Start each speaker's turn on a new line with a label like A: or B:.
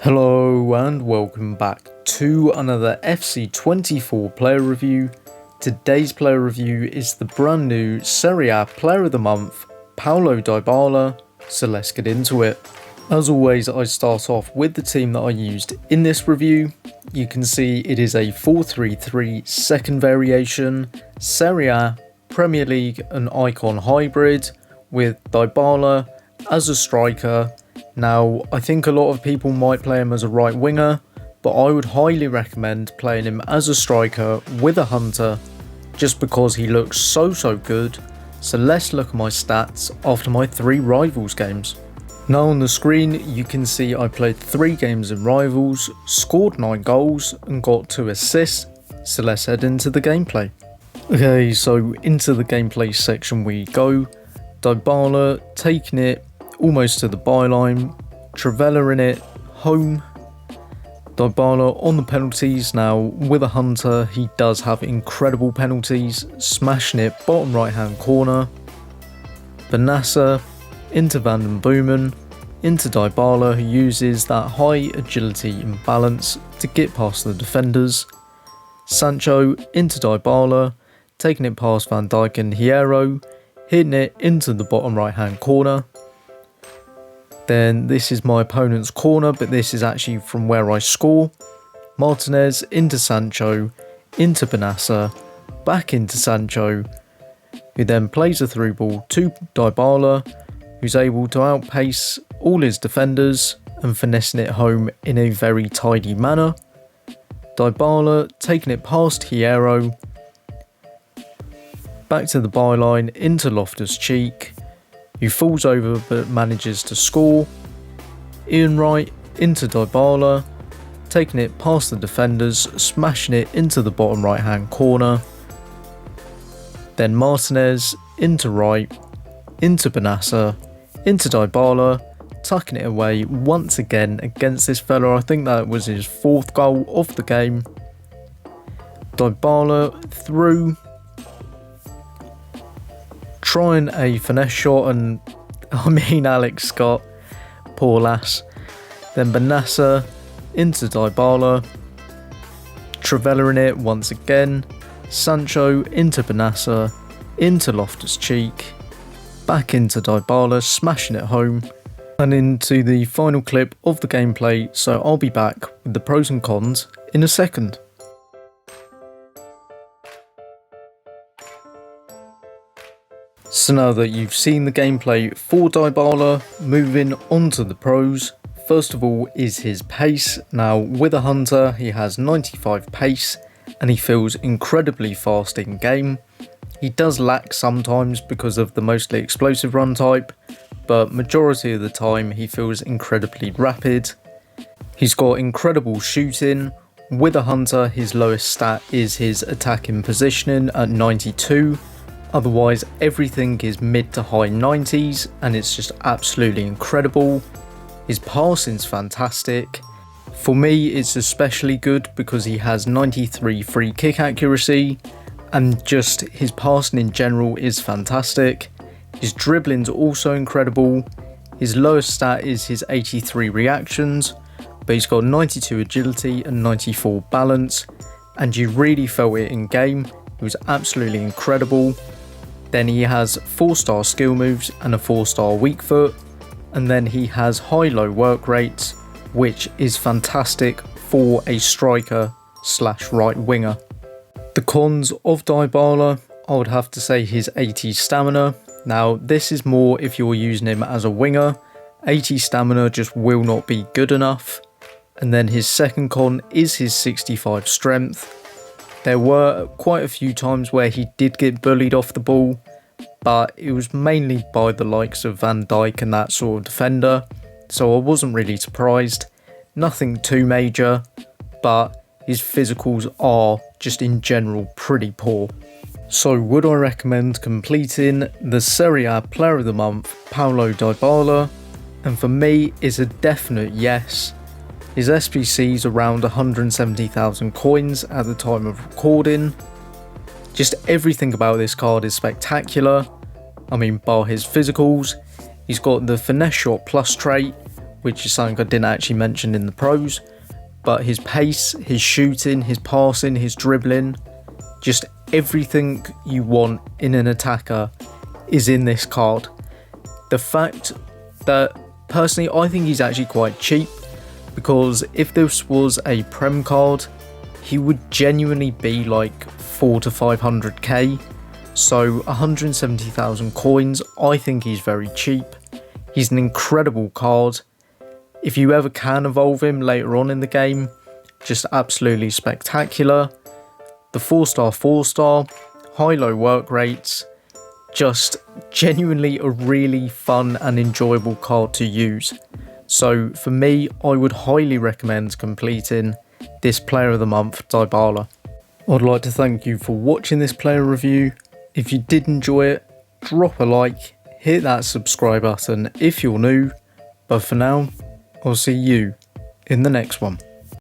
A: Hello and welcome back to another FC24 player review. Today's player review is the brand new Serie A Player of the Month, Potm Dybala, so let's get into it. As always, I start off with the team that I used in this review. You can see it is a 4-3-3 second variation, Serie A, Premier League and Icon hybrid, with Dybala as a striker. Now, I think a lot of people might play him as a right winger, but I would highly recommend playing him as a striker with a hunter, just because he looks so good. So let's look at my stats after my 3 Rivals games. Now on the screen you can see I played 3 games in Rivals, scored 9 goals and got 2 assists, so let's head into the gameplay. Okay, so into the gameplay section we go. Dybala taking it almost to the byline, Trivela in it, home. Dybala on the penalties. Now with a hunter he does have incredible penalties, smashing it bottom right hand corner. Benassa into Van den Boomen, into Dybala, who uses that high agility and balance to get past the defenders. Sancho into Dybala, taking it past Van Dijk and Hierro, hitting it into the bottom right hand corner. Then this is my opponent's corner, but this is actually from where I score. Martinez into Sancho, into Benassa, back into Sancho, who then plays a through ball to Dybala, who's able to outpace all his defenders and finessing it home in a very tidy manner. Dybala taking it past Hierro, back to the byline into Loftus-Cheek, who falls over but manages to score. Ian Wright into Dybala, taking it past the defenders, smashing it into the bottom right hand corner. Then Martinez into Wright, into Benassa, into Dybala, tucking it away once again against this fella. I think that was his 4th goal of the game. Dybala through, trying a finesse shot, and Alex Scott, poor lass. Then Benassa into Dybala, Trivela in it once again, Sancho into Benassa, into Loftus-Cheek, back into Dybala, smashing it home, and into the final clip of the gameplay, so I'll be back with the pros and cons in a second. So now that you've seen the gameplay for Dybala, moving on to the pros. First of all is his pace. Now with a hunter he has 95 pace and he feels incredibly fast in game. He does lack sometimes because of the mostly explosive run type, but majority of the time he feels incredibly rapid. He's got incredible shooting. With a hunter his lowest stat is his attacking positioning at 92. Otherwise everything is mid to high 90s and it's just absolutely incredible. His passing's fantastic. For me it's especially good because he has 93 free kick accuracy and just his passing in general is fantastic. His dribbling's also incredible. His lowest stat is his 83 reactions, but he's got 92 agility and 94 balance, and you really felt it in game. It was absolutely incredible. Then he has 4-star skill moves and a 4-star weak foot, and then he has high-low work rates, which is fantastic for a striker / right winger. The cons of Dybala, I would have to say his 80 stamina. Now this is more if you're using him as a winger. 80 stamina just will not be good enough. And then his second con is his 65 strength. There were quite a few times where he did get bullied off the ball, but it was mainly by the likes of Van Dijk and that sort of defender, so I wasn't really surprised. Nothing too major, but his physicals are just in general pretty poor. So would I recommend completing the Serie A Player of the Month, Potm Dybala? And for me it's a definite yes. His SPC is around 170,000 coins at the time of recording. Just everything about this card is spectacular. I mean, bar his physicals, he's got the finesse shot plus trait, which is something I didn't actually mention in the pros, but his pace, his shooting, his passing, his dribbling, just everything you want in an attacker is in this card. The fact that, personally, I think he's actually quite cheap, because if this was a Prem card, he would genuinely be like 400 to 500k. So 170,000 coins, I think he's very cheap. He's an incredible card. If you ever can evolve him later on in the game, just absolutely spectacular. The 4-star, 4-star, high-low work rates, just genuinely a really fun and enjoyable card to use. So for me, I would highly recommend completing this Player of the Month, Dybala. I'd like to thank you for watching this player review. If you did enjoy it, drop a like, hit that subscribe button if you're new, but for now, I'll see you in the next one.